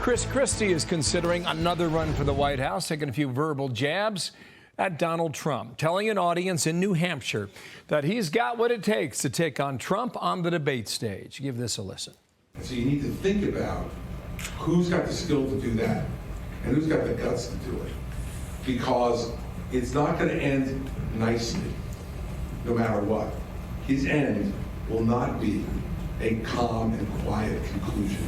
Christie is considering another run for the White House, taking a few verbal jabs at Donald Trump, telling an audience in New Hampshire that he's got what it takes to take on Trump on the debate stage. Give this a listen. So you need to think about who's got the skill to do that and who's got the guts to do it. Because it's not going to end nicely, no matter what. His end will not be a calm and quiet conclusion.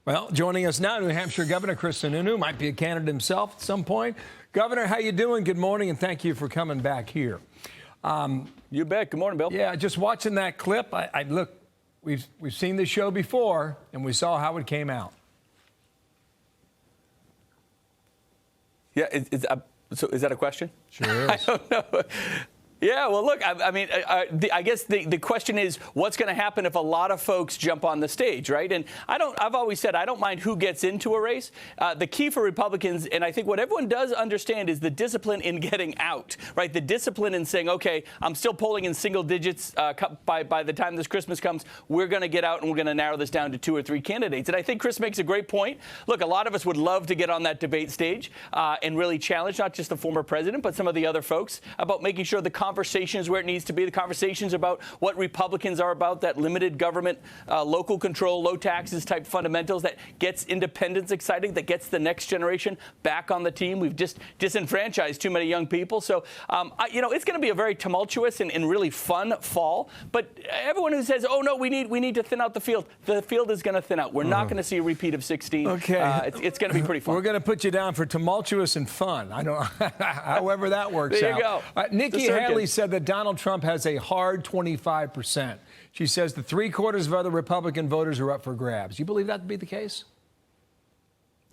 Well, joining us now, New Hampshire Governor Sununu might be a candidate himself at some point. Governor, how you doing? Good morning, and thank you for coming back here. You bet. Good morning, Bill. Yeah, just watching that clip, I look, we've seen this show before, and we saw how it came out. Yeah, so is that a question? Sure is. I don't know. Yeah, well, look, I guess the question is, what's going to happen if a lot of folks jump on the stage, right? And I've always said I don't mind who gets into a race. The key for Republicans, and I think what everyone does understand, is the discipline in getting out, right? The discipline in saying, okay, I'm still polling in single digits by the time this Christmas comes. We're going to get out and we're going to narrow this down to 2 or 3 candidates. And I think Chris makes a great point. Look, a lot of us would love to get on that debate stage and really challenge not just the former president, but some of the other folks about making sure the conversations where it needs to be, the conversations about what Republicans are about, that limited government, local control, low taxes type fundamentals that gets independents excited, that gets the next generation back on the team. We've just disenfranchised too many young people. So, it's going to be a very tumultuous and really fun fall. But everyone who says, oh, no, we need to thin out the field is going to thin out. We're not going to see a repeat of 16. Okay. It's going to be pretty fun. We're going to put you down for tumultuous and fun. I don't however that works there out. You go. Nikki Haley said that Donald Trump has a hard 25%. She says the 3/4 of other Republican voters are up for grabs. You believe that to be the case?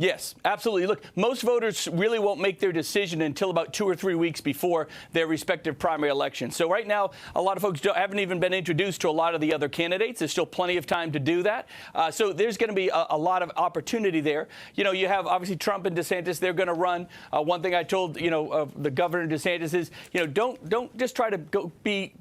Yes, absolutely. Look, most voters really won't make their decision until about 2 or 3 weeks before their respective primary elections. So right now, a lot of folks haven't even been introduced to a lot of the other candidates. There's still plenty of time to do that. So there's going to be a lot of opportunity there. You have obviously Trump and DeSantis. They're going to run. One thing I told, the governor DeSantis is, don't just try to go be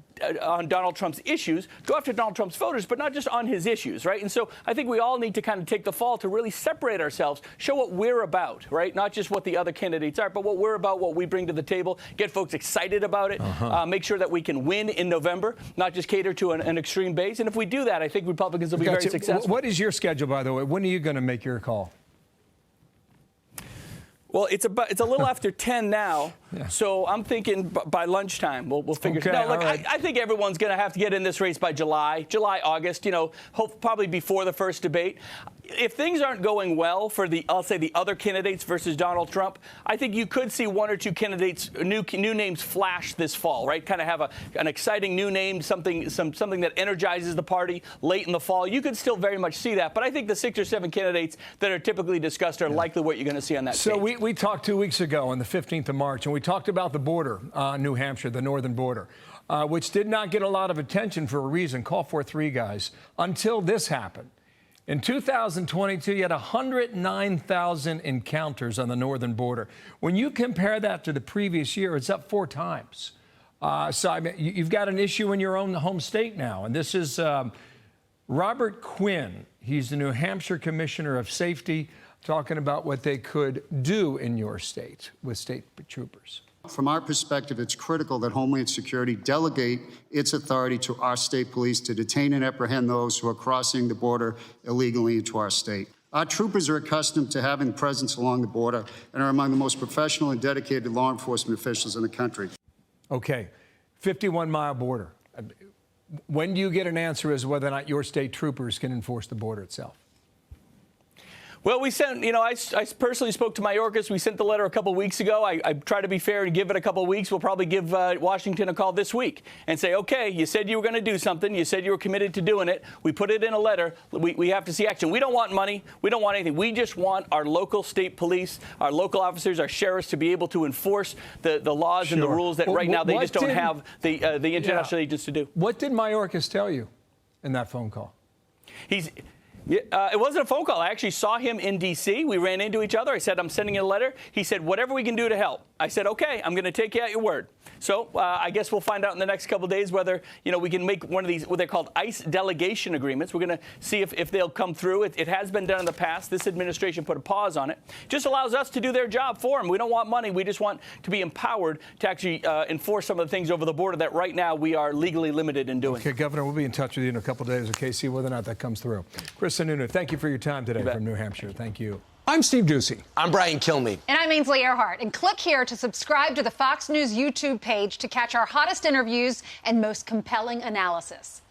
on Donald Trump's issues, go after Donald Trump's voters, but not just on his issues, right? And so I think we all need to kind of take the fall to really separate ourselves, show what we're about, right? Not just what the other candidates are, but what we're about, what we bring to the table, get folks excited about it, make sure that we can win in November, not just cater to an extreme base. And if we do that, I think Republicans will be very successful. What is your schedule, by the way? When are you going to make your call? Well, it's a little after 10 now, so I'm thinking by lunchtime we'll figure it out. No, look, right. I think everyone's going to have to get in this race by July, August, probably before the first debate. If things aren't going well for I'll say the other candidates versus Donald Trump, I think you could see 1 or 2 candidates, new names flash this fall, right? Kind of have an exciting new name, something that energizes the party late in the fall. You could still very much see that, but I think the 6 or 7 candidates that are typically discussed are likely what you're going to see on that stage. So we talked 2 weeks ago on the 15th of March, and we talked about the border, New Hampshire, the northern border, which did not get a lot of attention for a reason. Call for 3 guys until this happened. In 2022, you had 109,000 encounters on the northern border. When you compare that to the previous year, it's up 4 times. So I mean, you've got an issue in your own home state now, and this is Robert Quinn. He's the New Hampshire Commissioner of Safety, talking about what they could do in your state with state troopers. From our perspective, it's critical that Homeland Security delegate its authority to our state police to detain and apprehend those who are crossing the border illegally into our state. Our troopers are accustomed to having presence along the border and are among the most professional and dedicated law enforcement officials in the country. Okay, 51-mile border. When do you get an answer as to whether or not your state troopers can enforce the border itself? Well, we sent, I personally spoke to Mayorkas. We sent the letter a couple weeks ago. I try to be fair and give it a couple weeks. We'll probably give Washington a call this week and say, okay, you said you were going to do something. You said you were committed to doing it. We put it in a letter. We have to see action. We don't want money. We don't want anything. We just want our local state police, our local officers, our sheriffs to be able to enforce the laws and the rules that right now they just don't have the international agents to do. What did Mayorkas tell you in that phone call? Yeah, it wasn't a phone call. I actually saw him in D.C. We ran into each other. I said, I'm sending you a letter. He said, whatever we can do to help. I said, OK, I'm going to take you at your word. So I guess we'll find out in the next couple of days whether, we can make one of these, what they're called ICE delegation agreements. We're going to see if they'll come through. It has been done in the past. This administration put a pause on it. Just allows us to do their job for them. We don't want money. We just want to be empowered to actually enforce some of the things over the border that right now we are legally limited in doing. Okay, Governor, we'll be in touch with you in a couple of days, okay, see whether or not that comes through. Sununu, thank you for your time today from New Hampshire. Thank you. I'm Steve Doocy. I'm Brian Kilmeade. And I'm Ainsley Earhart. And click here to subscribe to the Fox News YouTube page to catch our hottest interviews and most compelling analysis.